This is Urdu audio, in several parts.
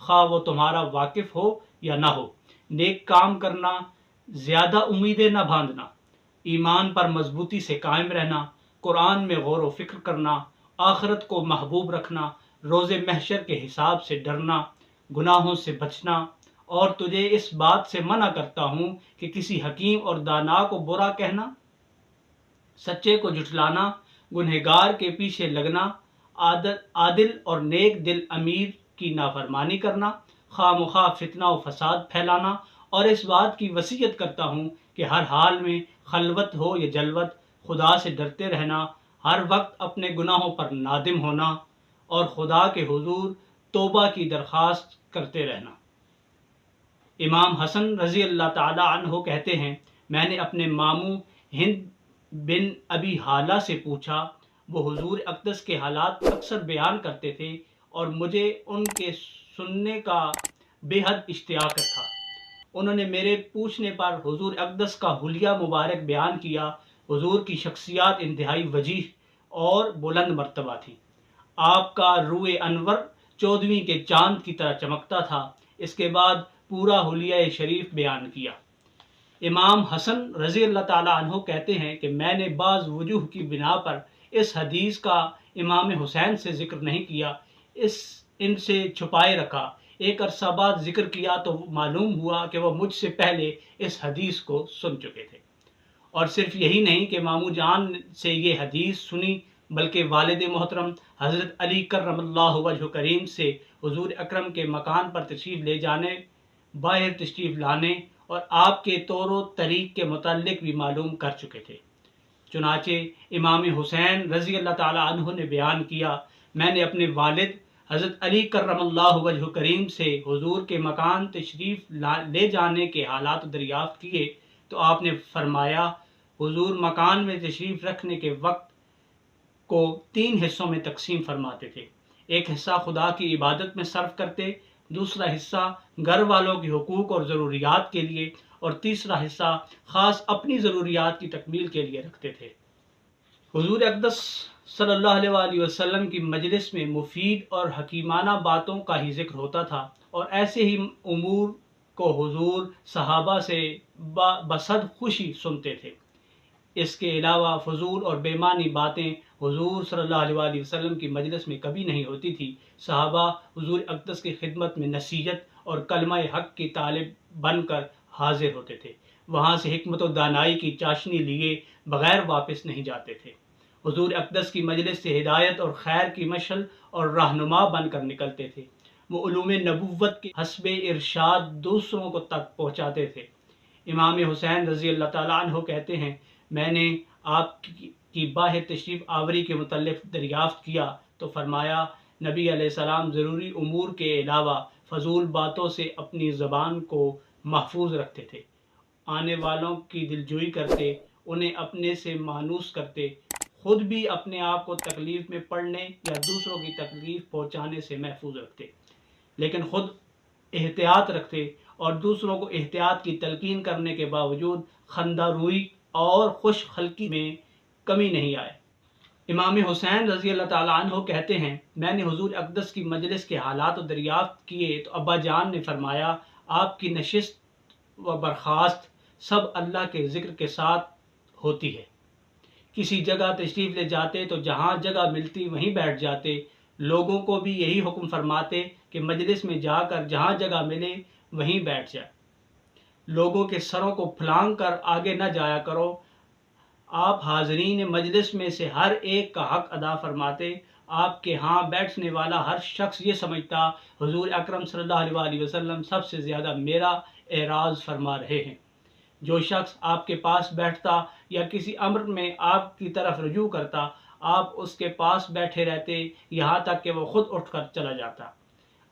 خواہ وہ تمہارا واقف ہو یا نہ ہو، نیک کام کرنا، زیادہ امیدیں نہ باندھنا، ایمان پر مضبوطی سے قائم رہنا، قرآن میں غور و فکر کرنا، آخرت کو محبوب رکھنا، روز محشر کے حساب سے ڈرنا، گناہوں سے بچنا، اور تجھے اس بات سے منع کرتا ہوں کہ کسی حکیم اور دانا کو برا کہنا، سچے کو جھٹلانا، گنہگار کے پیچھے لگنا، عادل اور نیک دل امیر کی نافرمانی کرنا، خواہ مخواہ فتنہ و فساد پھیلانا، اور اس بات کی وصیت کرتا ہوں کہ ہر حال میں خلوت ہو یا جلوت خدا سے ڈرتے رہنا، ہر وقت اپنے گناہوں پر نادم ہونا اور خدا کے حضور توبہ کی درخواست کرتے رہنا۔ امام حسن رضی اللہ تعالی عنہ کہتے ہیں، میں نے اپنے ماموں ہند بن ابی حالہ سے پوچھا، وہ حضور اقدس کے حالات اکثر بیان کرتے تھے اور مجھے ان کے سننے کا بے حد اشتیاق تھا۔ انہوں نے میرے پوچھنے پر حضور اقدس کا حلیہ مبارک بیان کیا۔ حضور کی شخصیات انتہائی وجیح اور بلند مرتبہ تھی۔ آپ کا روئے انور 14ویں کے چاند کی طرح چمکتا تھا۔ اس کے بعد پورا حلیہ شریف بیان کیا۔ امام حسن رضی اللہ تعالی عنہ کہتے ہیں کہ میں نے بعض وجوہ کی بنا پر اس حدیث کا امام حسین سے ذکر نہیں کیا، ان سے چھپائے رکھا۔ ایک عرصہ بعد ذکر کیا تو معلوم ہوا کہ وہ مجھ سے پہلے اس حدیث کو سن چکے تھے۔ اور صرف یہی نہیں کہ ماموں جان سے یہ حدیث سنی، بلکہ والد محترم حضرت علی کرم اللہ وجہ کریم سے حضور اکرم کے مکان پر تشریف لے جانے، باہر تشریف لانے اور آپ کے طور و طریق کے متعلق بھی معلوم کر چکے تھے۔ چنانچہ امام حسین رضی اللہ تعالی عنہ نے بیان کیا، میں نے اپنے والد حضرت علی کرم اللہ وجہ کریم سے حضور کے مکان تشریف لے جانے کے حالات دریافت کیے تو آپ نے فرمایا، حضور مکان میں تشریف رکھنے کے وقت کو 3 حصوں میں تقسیم فرماتے تھے۔ ایک حصہ خدا کی عبادت میں صرف کرتے، دوسرا حصہ گھر والوں کے حقوق اور ضروریات کے لیے، اور تیسرا حصہ خاص اپنی ضروریات کی تکمیل کے لیے رکھتے تھے۔ حضور اقدس صلی اللہ علیہ وآلہ وسلم کی مجلس میں مفید اور حکیمانہ باتوں کا ہی ذکر ہوتا تھا، اور ایسے ہی امور کو حضور صحابہ سے بصد خوشی سنتے تھے۔ اس کے علاوہ فضول اور بے معنی باتیں حضور صلی اللہ علیہ وآلہ وسلم کی مجلس میں کبھی نہیں ہوتی تھی۔ صحابہ حضور اقدس کی خدمت میں نصیحت اور کلمہ حق کی طالب بن کر حاضر ہوتے تھے، وہاں سے حکمت و دانائی کی چاشنی لیے بغیر واپس نہیں جاتے تھے۔ حضور اقدس کی مجلس سے ہدایت اور خیر کی مشعل اور رہنما بن کر نکلتے تھے۔ وہ علوم نبوت کے حسب ارشاد دوسروں کو تک پہنچاتے تھے۔ امام حسین رضی اللہ تعالیٰ عنہ کہتے ہیں، میں نے آپ کی باہر تشریف آوری کے متعلق دریافت کیا تو فرمایا، نبی علیہ السلام ضروری امور کے علاوہ فضول باتوں سے اپنی زبان کو محفوظ رکھتے تھے، آنے والوں کی دلجوئی کرتے، انہیں اپنے سے مانوس کرتے، خود بھی اپنے آپ کو تکلیف میں پڑنے یا دوسروں کی تکلیف پہنچانے سے محفوظ رکھتے، لیکن خود احتیاط رکھتے اور دوسروں کو احتیاط کی تلقین کرنے کے باوجود خندہ روئی اور خوش خلقی میں کمی نہیں آئے۔ امام حسین رضی اللہ تعالیٰ عنہ کہتے ہیں، میں نے حضور اقدس کی مجلس کے حالات دریافت کیے تو ابا جان نے فرمایا، آپ کی نشست و برخاست سب اللہ کے ذکر کے ساتھ ہوتی ہے۔ کسی جگہ تشریف لے جاتے تو جہاں جگہ ملتی وہیں بیٹھ جاتے، لوگوں کو بھی یہی حکم فرماتے کہ مجلس میں جا کر جہاں جگہ ملے وہیں بیٹھ جائے، لوگوں کے سروں کو پھلانگ کر آگے نہ جایا کرو۔ آپ حاضرین مجلس میں سے ہر ایک کا حق ادا فرماتے۔ آپ کے ہاں بیٹھنے والا ہر شخص یہ سمجھتا حضور اکرم صلی اللہ علیہ وآلہ وسلم سب سے زیادہ میرا اعراض فرما رہے ہیں۔ جو شخص آپ کے پاس بیٹھتا یا کسی امر میں آپ کی طرف رجوع کرتا، آپ اس کے پاس بیٹھے رہتے یہاں تک کہ وہ خود اٹھ کر چلا جاتا۔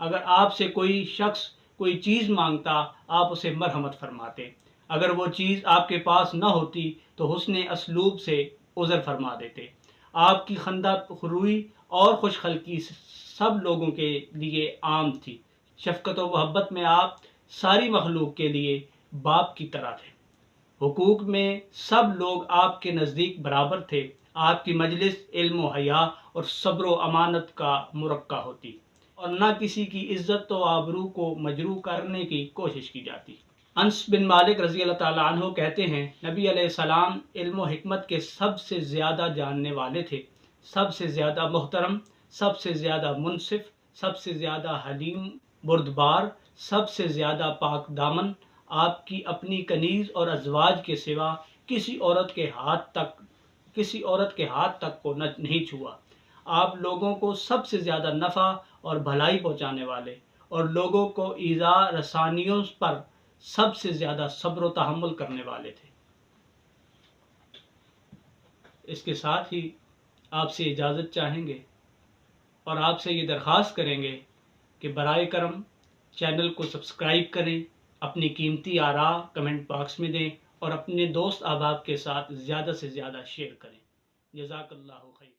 اگر آپ سے کوئی شخص کوئی چیز مانگتا، آپ اسے مرحمت فرماتے۔ اگر وہ چیز آپ کے پاس نہ ہوتی تو حسن اسلوب سے عذر فرما دیتے۔ آپ کی خندہ روئی اور خوش خلقی سب لوگوں کے لیے عام تھی۔ شفقت و محبت میں آپ ساری مخلوق کے لیے باپ کی طرح تھے۔ حقوق میں سب لوگ آپ کے نزدیک برابر تھے۔ آپ کی مجلس علم و حیا اور صبر و امانت کا مرقع ہوتی۔ اور نہ کسی کی عزت و آبرو کو مجروح کرنے کی کوشش کی جاتی۔ انس بن مالک رضی اللہ تعالیٰ عنہ کہتے ہیں نبی علیہ السلام علم و حکمت کے سب سے زیادہ جاننے والے تھے، سب سے زیادہ محترم، سب سے زیادہ منصف، سب سے زیادہ حلیم بردبار، سب سے زیادہ پاک دامن۔ آپ کی اپنی کنیز اور ازواج کے سوا کسی عورت کے ہاتھ تک کو نہیں چھوا۔ آپ لوگوں کو سب سے زیادہ نفع اور بھلائی پہنچانے والے اور لوگوں کو ایذا رسانیوں پر سب سے زیادہ صبر و تحمل کرنے والے تھے۔ اس کے ساتھ ہی آپ سے اجازت چاہیں گے اور آپ سے یہ درخواست کریں گے کہ برائے کرم چینل کو سبسکرائب کریں، اپنی قیمتی آراء کمنٹ باکس میں دیں اور اپنے دوست احباب کے ساتھ زیادہ سے زیادہ شیئر کریں۔ جزاک اللہ خیر۔